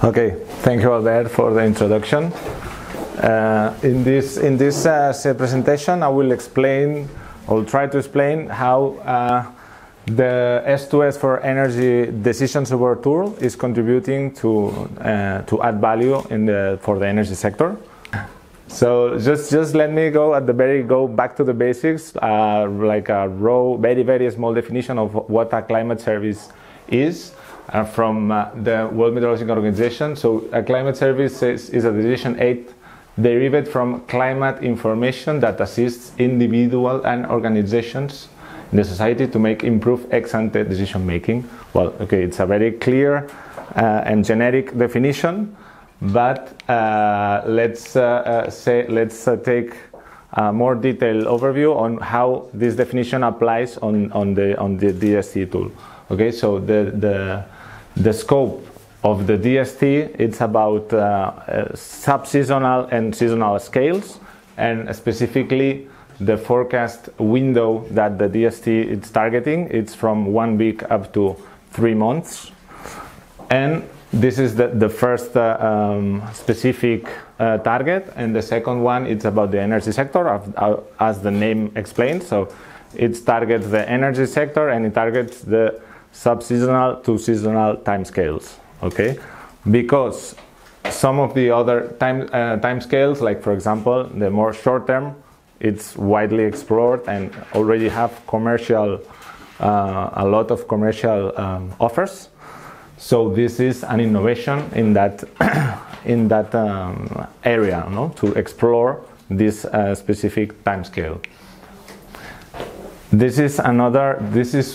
Okay, thank you, Albert, for the introduction. In this presentation, I will explain, or try to explain how the S2S4E Desicion Support Tool is contributing to add value for the energy sector. So just let me go back to the basics, like a raw, very small definition of what a climate service is from the World Meteorological Organization. So a climate service is a decision aid derived from climate information that assists individuals and organizations in the society to make improved ex-ante decision making. Well, okay, it's a very clear and generic definition, but let's take a more detailed overview on how this definition applies on the DST tool. Okay, so the scope of the DST, it's about sub-seasonal and seasonal scales, and specifically the forecast window that the DST is targeting. It's from 1 week up to 3 months, and this is the first specific target, and the second one, it's about the energy sector, as the name explains. So it targets the energy sector, and it targets the sub-seasonal to seasonal timescales. Okay, because some of the other timescales, like for example the more short-term, it's widely explored and already have commercial, a lot of commercial offers. So this is an innovation in that area, no? To explore this specific timescale. This is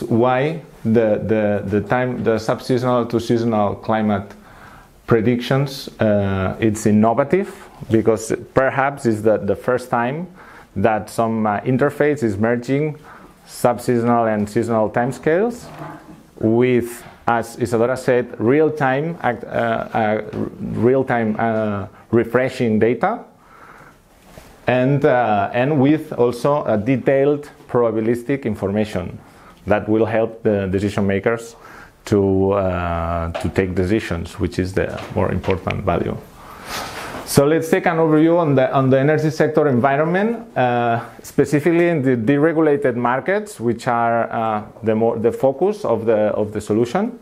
why the sub-seasonal to seasonal climate predictions, it's innovative, because perhaps it's the first time that some interface is merging sub-seasonal and seasonal timescales with, as Isadora said, real-time refreshing data, and with also a detailed probabilistic information that will help the decision makers to take decisions, which is the more important value. So let's take an overview on the energy sector environment, specifically in the deregulated markets, which are the focus of the solution.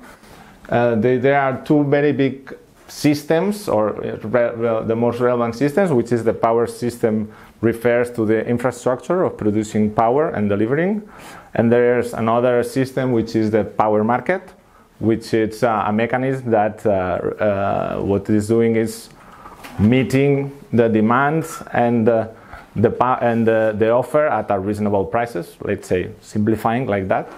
There are two very big systems, or the most relevant systems, which is the power system, refers to the infrastructure of producing power and delivering, and there's another system which is the power market, which is a mechanism that what it is doing is meeting the demands and the offer at a reasonable prices, let's say, simplifying like that.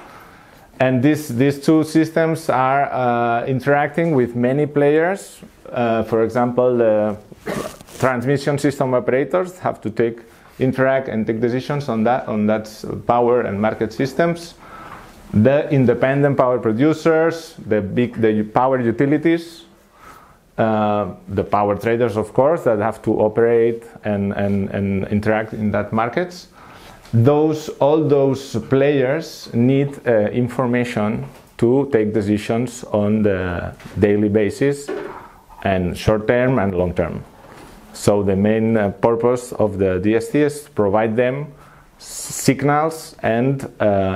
And these two systems are interacting with many players. For example, the transmission system operators have to interact and take decisions on that power and market systems. The independent power producers, the power utilities, the power traders, of course, that have to operate and interact in that markets. All those players need information to take decisions on the daily basis, and short term and long term. So the main purpose of the DST is to provide them signals and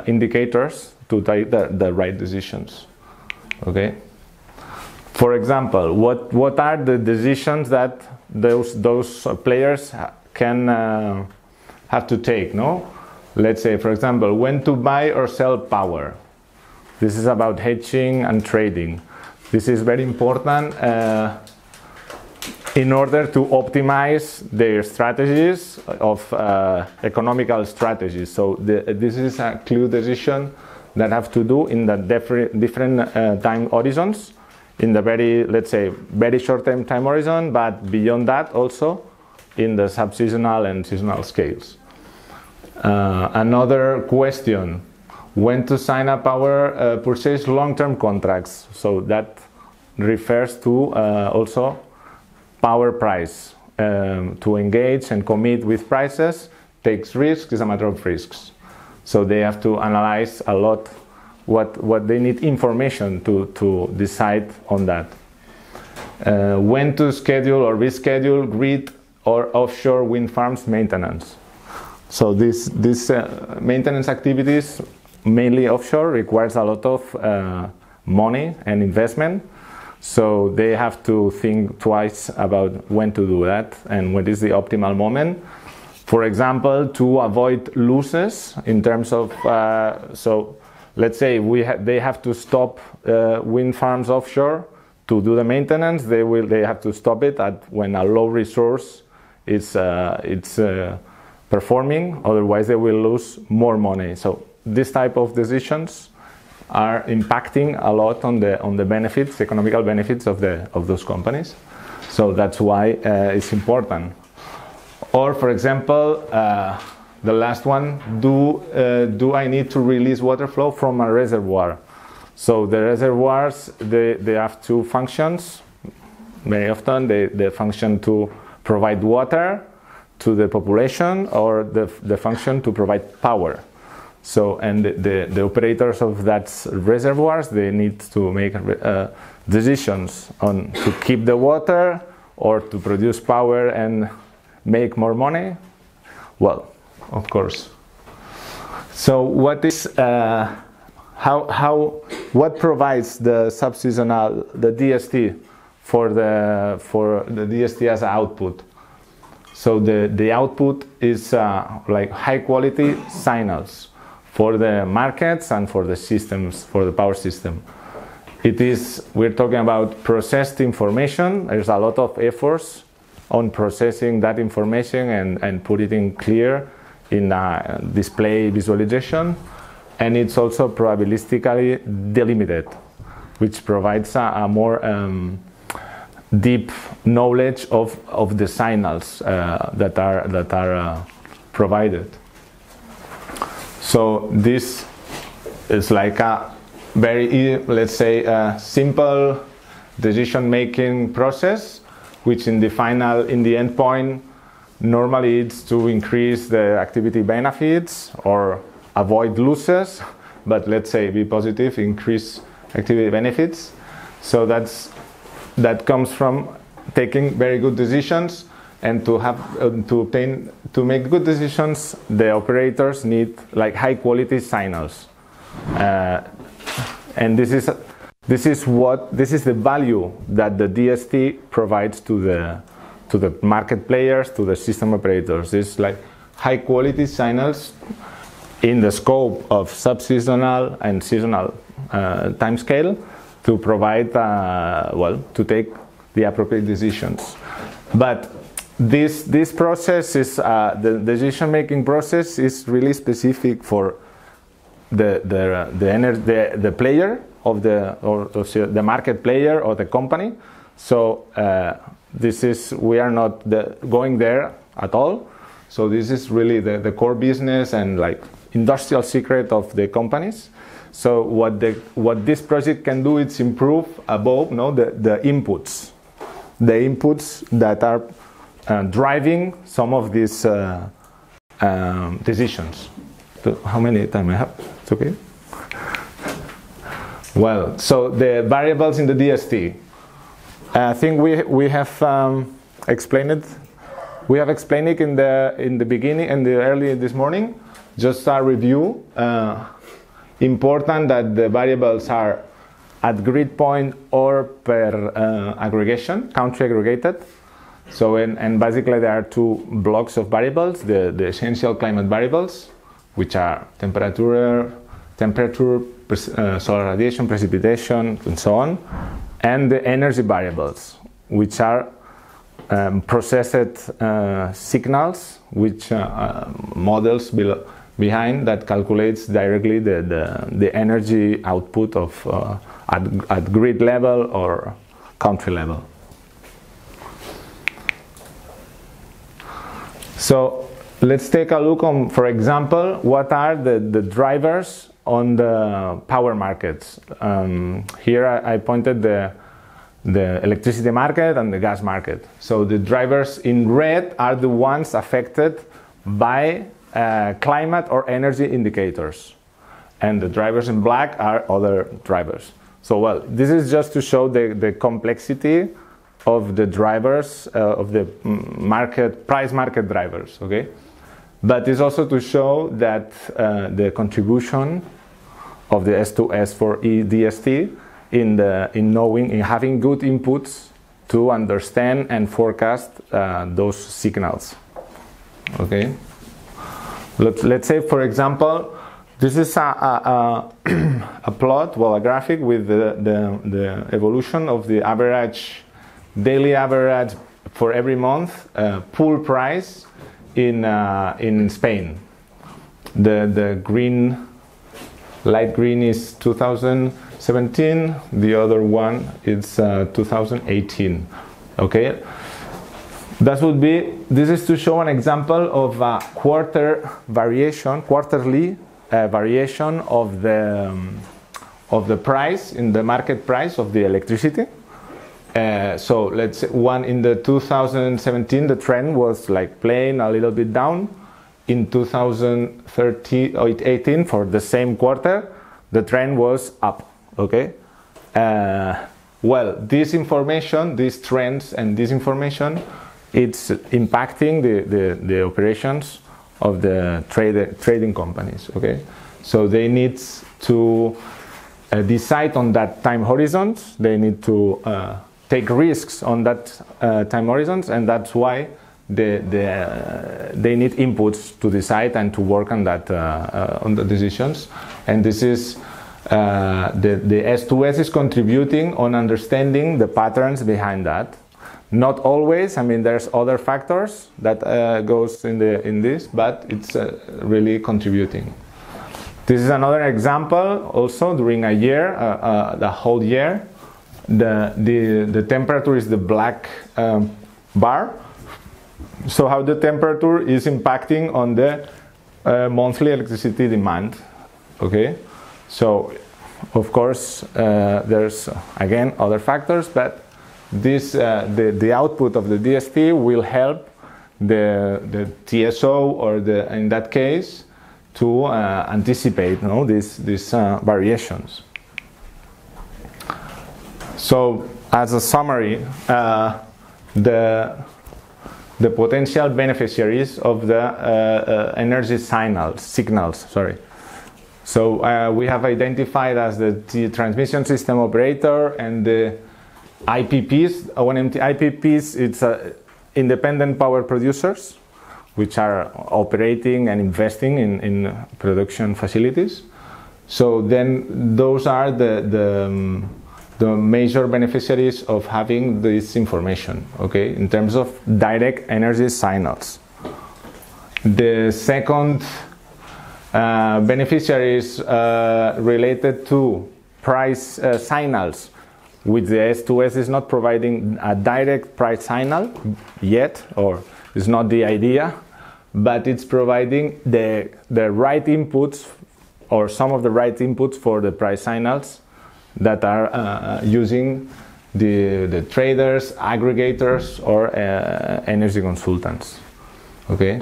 indicators to take the right decisions. Okay. For example, what are the decisions that those players can have to take? No, let's say, for example, when to buy or sell power. This is about hedging and trading. This is very important in order to optimize their strategies of economical strategies. So this is a clear decision that have to do in the different time horizons, in the very short-term time horizon, but beyond that also in the sub-seasonal and seasonal scales. Another question: when to sign a power purchase long-term contracts. So that refers to also power price. To engage and commit with prices takes risks, is a matter of risks. So they have to analyze a lot what they need information to decide on that. when to schedule or reschedule grid or offshore wind farms maintenance. So these maintenance activities, mainly offshore, requires a lot of money and investment. So they have to think twice about when to do that and when is the optimal moment. For example, to avoid losses in terms of, so let's say they have to stop wind farms offshore to do the maintenance. They have to stop it when a low resource is performing. Otherwise, they will lose more money. So this type of decisions are impacting a lot on the benefits, economical benefits of those companies. So that's why it's important. Or, for example, the last one: do I need to release water flow from a reservoir? So the reservoirs they have two functions. Very often they function to provide water to the population, or the function to provide power. So, and the operators of that reservoirs, they need to make decisions on to keep the water or to produce power and make more money. Well, of course. So what is what provides the subseasonal, the DST for the DST as output? So the output is like high quality signals for the markets and for the systems, for the power system. We're talking about processed information. There's a lot of efforts on processing that information and put it in clear in display visualization. And it's also probabilistically delimited, which provides a more deep knowledge of the signals that are provided. So this is like a very, let's say, simple decision-making process, which in the end point normally it's to increase the activity benefits or avoid losses, but let's say be positive, increase activity benefits. So that comes from taking very good decisions, and to make good decisions, the operators need like high quality signals, and this is the value that the DST provides to the market players, to the system operators. It's like high quality signals in the scope of subseasonal and seasonal time scale to provide, to take the appropriate decisions. But this process is, the decision-making process is really specific for the player of the market player or the company. So we are not going there at all. So this is really the core business and like industrial secret of the companies. So what this project can do is improve above the inputs that are driving some of these decisions. How many time I have? It's okay. Well, so the variables in the DST. I think we have explained it. We have explained it in the beginning and early this morning. Just a review. Important that the variables are at grid point or per aggregation, country aggregated. So and basically there are two blocks of variables: the essential climate variables, which are temperature, solar radiation, precipitation, and so on, and the energy variables, which are processed signals, which models behind that calculates directly the energy output of at grid level or country level. So let's take a look on, for example, what are the drivers on the power markets. Here I pointed the electricity market and the gas market. So the drivers in red are the ones affected by climate or energy indicators, and the drivers in black are other drivers. So well, this is just to show the complexity of the drivers, of the price market drivers, okay? But it's also to show that the contribution of the S2S4E DST in having good inputs to understand and forecast those signals, okay? Let's say, for example, this is a plot, well, a graphic with the evolution of the average, daily average for every month pool price in Spain. The green, light green is 2017. The other one is 2018. Okay. This is to show an example of a quarterly variation of the price in the market price of the electricity. So let's say in the 2017 the trend was like playing a little bit down. In 2013 or 18 for the same quarter, the trend was up. Okay. Well, this information, these trends, and this information, it's impacting the operations of the trading companies. Okay, so they need to decide on that time horizons. They need to take risks on that time horizons, and that's why they need inputs to decide and to work on that on the decisions. And this is the S2S is contributing on understanding the patterns behind that. Not always. I mean, there's other factors that goes in this, but it's really contributing. This is another example. Also, during a year, the whole year, the temperature is the black bar. So, how the temperature is impacting on the monthly electricity demand? Okay. So, of course, there's again other factors, but this the output of the DST will help the TSO, or in that case, to anticipate these variations. So, as a summary, the potential beneficiaries of the energy signals. Sorry. So we have identified as the transmission system operator and the IPPs. IPPs, it's independent power producers, which are operating and investing in production facilities. So then those are the major beneficiaries of having this information, okay, in terms of direct energy signals. The second beneficiaries related to price signals, which the S2S is not providing a direct price signal yet, or it's not the idea, but it's providing the right inputs, or some of the right inputs for the price signals that are using the traders, aggregators, or energy consultants. Okay,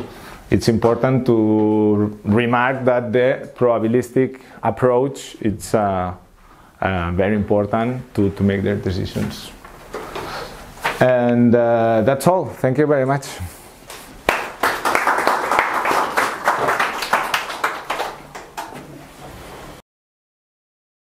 it's important to remark that the probabilistic approach, it's very important to make their decisions. And that's all. Thank you very much.